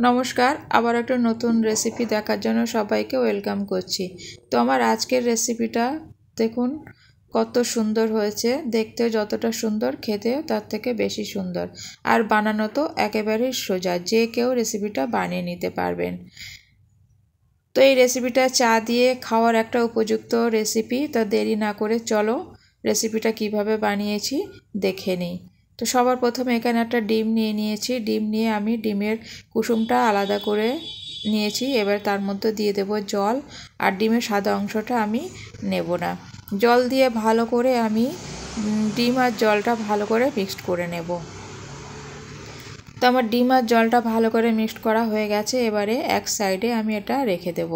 নমস্কার, আবার একটা নতুন রেসিপি দেখার জন্য সবাইকে ওয়েলকাম করছি। তো আমার আজকের রেসিপিটা দেখুন কত সুন্দর হয়েছে। দেখতেও যতটা সুন্দর, খেতেও তার থেকে বেশি সুন্দর। আর বানানো তো একেবারেই সোজা, যে কেউ রেসিপিটা বানিয়ে নিতে পারবেন। তো এই রেসিপিটা চা দিয়ে খাওয়ার একটা উপযুক্ত রেসিপি। তো দেরি না করে চলো রেসিপিটা কিভাবে বানিয়েছি দেখে নিই। তো সবার প্রথমে এখানে একটা ডিম নিয়ে নিয়েছি। ডিম নিয়ে আমি ডিমের কুসুমটা আলাদা করে নিয়েছি। এবার তার মধ্যে দিয়ে দেব জল, আর ডিমের সাদা অংশটা আমি নেব না। জল দিয়ে ভালো করে আমি ডিম আর জলটা ভালো করে মিক্সড করে নেব। তো আমার ডিম আর জলটা ভালো করে মিক্সড করা হয়ে গেছে। এবারে এক সাইডে আমি এটা রেখে দেব।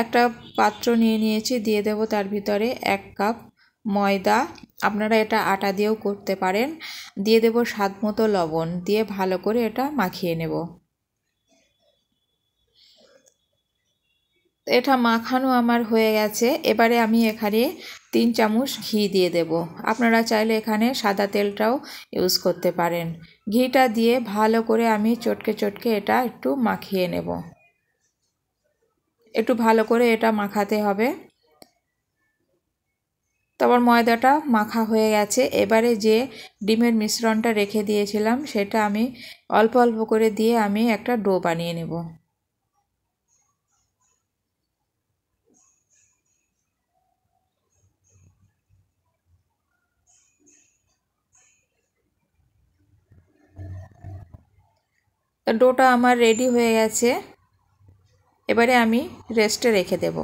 একটা পাত্র নিয়ে নিয়েছি, দিয়ে দেব তার ভিতরে 1 কাপ ময়দা। আপনারা এটা আটা দিয়েও করতে পারেন। দিয়ে দেব স্বাদ মতো লবণ, দিয়ে ভালো করে এটা মাখিয়ে নেব। এটা মাখানো আমার হয়ে গেছে। এবারে আমি এখানে 3 চামচ ঘি দিয়ে দেব। আপনারা চাইলে এখানে সাদা তেলটাও ইউজ করতে পারেন। ঘিটা দিয়ে ভালো করে আমি চটকে চটকে এটা একটু মাখিয়ে নেব। একটু ভালো করে এটা মাখাতে হবে। তারপর ময়দাটা মাখা হয়ে গেছে। এবারে যে ডিমের মিশ্রণটা রেখে দিয়েছিলাম সেটা আমি অল্প অল্প করে দিয়ে আমি একটা ডো বানিয়ে নেব। তো ডোটা আমার রেডি হয়ে গেছে। এবারে আমি রেস্টে রেখে দেব।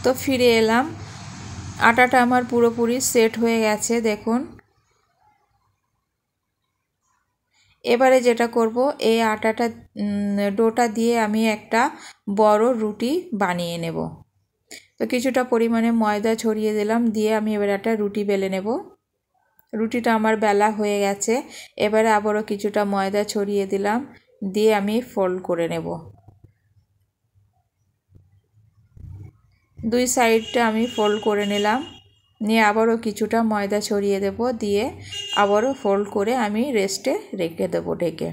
তো ফিরে এলাম। আটাটা আমার পুরোপুরি সেট হয়ে গেছে দেখুন। এবারে যেটা করব, এই আটাটা ডোটা দিয়ে আমি একটা বড় রুটি বানিয়ে নেব। তো কিছুটা পরিমাণে ময়দা ছড়িয়ে দিলাম, দিয়ে আমি এবার একটা রুটি বেলে নেব। রুটিটা আমার বেলা হয়ে গেছে। এবারে আবারও কিছুটা ময়দা ছড়িয়ে দিলাম, দিয়ে আমি ফোল্ড করে নেব। দুই সাইডটা আমি ফোল্ড করে নিলাম, নিয়ে আবারও কিছুটা ময়দা ছড়িয়ে দেব, দিয়ে আবারও ফোল্ড করে আমি রেস্টে রেখে দেবো ঢেকে।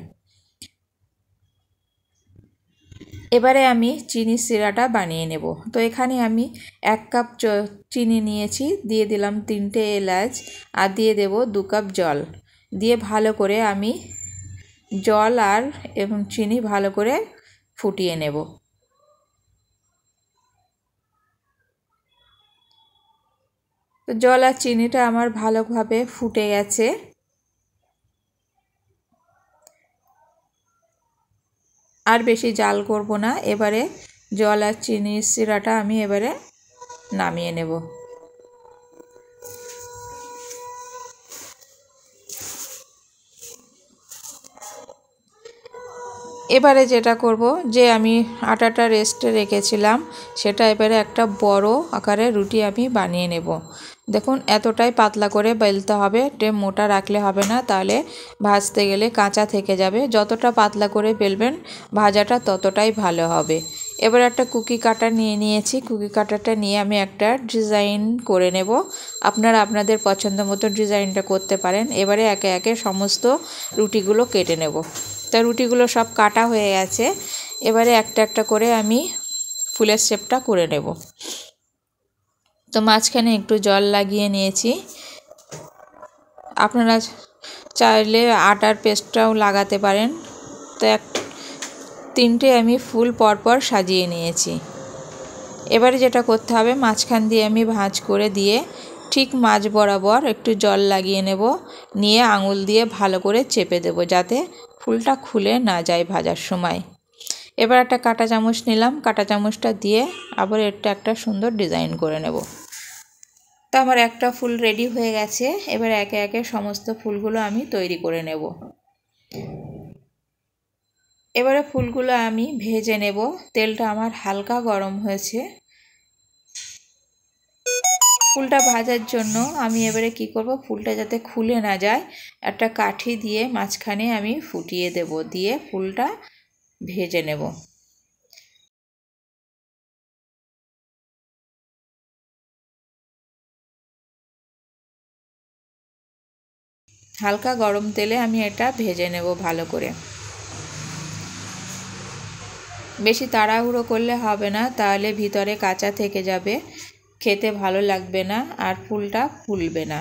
এবারে আমি চিনি শিরাটা বানিয়ে নেব। তো এখানে আমি 1 কাপ চিনি নিয়েছি, দিয়ে দিলাম 3টে এলাচ, আর দিয়ে দেব 2 কাপ জল। দিয়ে ভালো করে আমি জল আর এবং চিনি ভালো করে ফুটিয়ে নেব। তো জল আর চিনিটা আমার ভালোভাবে ফুটে গেছে। আর বেশি জাল করব না। এবারে জল আর চিনির শিরাটা আমি এবারে নামিয়ে নেব। এবারে যেটা করব, যে আমি আটাটা রেস্টে রেখেছিলাম সেটা এবারে একটা বড় আকারে রুটি আমি বানিয়ে নেব। দেখুন এতটাই পাতলা করে বেলতে হবে, মোটা রাখলে হবে না, তাহলে ভাজতে গেলে কাঁচা থেকে যাবে। যতটা পাতলা করে বেলবেন ভাজাটা ততটাই ভালো হবে। এবার একটা কুকি কাটার নিয়ে নিয়েছি। কুকি কাটারটা নিয়ে আমি একটা ডিজাইন করে নেব। আপনারা আপনাদের পছন্দ মতো ডিজাইনটা করতে পারেন। এবারে একে একে সমস্ত রুটিগুলো কেটে নেব। তা রুটিগুলো সব কাটা হয়ে গেছে। এবারে একটা একটা করে আমি ফুলের শেপটা করে নেব। তো মাঝখানে একটু জল লাগিয়ে নিয়েছি। আপনারা চাইলে আটার পেস্টটাও লাগাতে পারেন। তো 3টে আমি ফুল পরপর সাজিয়ে নিয়েছি। এবারে যেটা করতে হবে, মাঝখান দিয়ে আমি ভাঁজ করে দিয়ে ঠিক মাঝ বরাবর একটু জল লাগিয়ে নেব, নিয়ে আঙুল দিয়ে ভালো করে চেপে দেব, যাতে ফুলটা খুলে না যায় ভাজার সময়। এবার একটা কাঁটা চামচ নিলাম, কাঁটা চামচটা দিয়ে আবার এটা একটা সুন্দর ডিজাইন করে নেব। তো আমার একটা ফুল রেডি হয়ে গেছে। এবার একে একে সমস্ত ফুলগুলো আমি তৈরি করে নেব। এবারে ফুলগুলো আমি ভেজে নেব। তেলটা আমার হালকা গরম হয়েছে। ফুলটা ভাজার জন্য আমি এবারে কি করব, ফুলটা যাতে খুলে না যায় একটা কাঠি দিয়ে মাঝখানে আমি ফুটিয়ে দেব, দিয়ে ফুলটা ভেজে নেব। হালকা গরম তেলে আমি এটা ভেজে নেব ভালো করে। বেশি তাড়াহুড়ো করলে হবে না, তাহলে ভিতরে কাঁচা থেকে যাবে, খেতে ভালো লাগবে না আর ফুলটা ফুলবে না।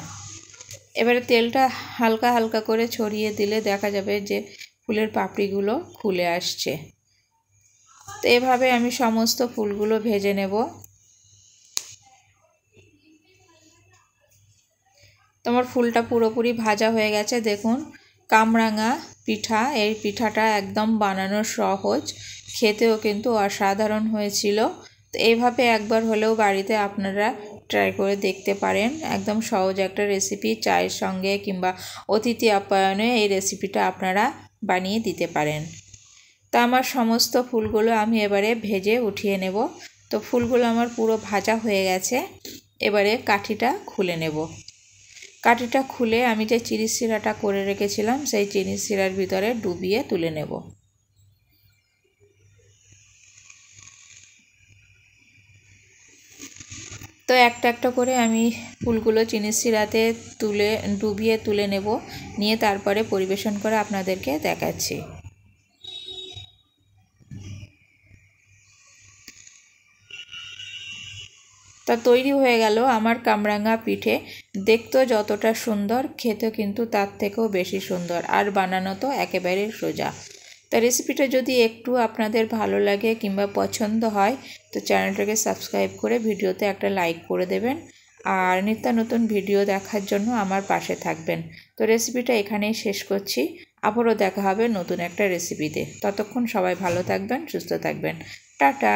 এবারে তেলটা হালকা হালকা করে ছড়িয়ে দিলে দেখা যাবে যে ফুলের পাপড়িগুলো খুলে আসছে। তো এভাবে আমি সমস্ত ফুলগুলো ভেজে নেব। তোমার ফুলটা পুরোপুরি ভাজা হয়ে গেছে। দেখুন কামরাঙা পিঠা, এই পিঠাটা একদম বানানো সহজ, খেতেও কিন্তু অসাধারণ হয়েছিল। তো এইভাবে একবার হলেও বাড়িতে আপনারা ট্রাই করে দেখতে পারেন। একদম সহজ একটা রেসিপি, চায়ের সঙ্গে কিংবা অতিথি আপ্যায়নে এই রেসিপিটা আপনারা বানিয়ে দিতে পারেন। তা আমার সমস্ত ফুলগুলো আমি এবারে ভেজে উঠিয়ে নেব। তো ফুলগুলো আমার পুরো ভাজা হয়ে গেছে। এবারে কাঠিটা খুলে নেব। কাঠিটা খুলে আমি যে চিনি শিরাটা করে রেখেছিলাম সেই চিনি শিরার ভিতরে ডুবিয়ে তুলে নেব। তো একটা একটা করে আমি ফুলগুলো চিনি শিরাতে ডুবিয়ে তুলে নেব, নিয়ে তারপরে পরিবেশন করে আপনাদেরকে দেখাচ্ছি। তা তৈরি হয়ে গেল আমার কামরাঙা পিঠে। দেখতেও যতটা সুন্দর, খেতে কিন্তু তার থেকেও বেশি সুন্দর, আর বানানো তো একেবারে সোজা। তা রেসিপিটা যদি একটু আপনাদের ভালো লাগে কিংবা পছন্দ হয় তো চ্যানেলটাকে সাবস্ক্রাইব করে ভিডিওতে একটা লাইক করে দেবেন, আর নিত্য নতুন ভিডিও দেখার জন্য আমার পাশে থাকবেন। তো রেসিপিটা এখানেই শেষ করছি। আবারও দেখা হবে নতুন একটা রেসিপিতে। ততক্ষণ সবাই ভালো থাকবেন, সুস্থ থাকবেন। টাটা।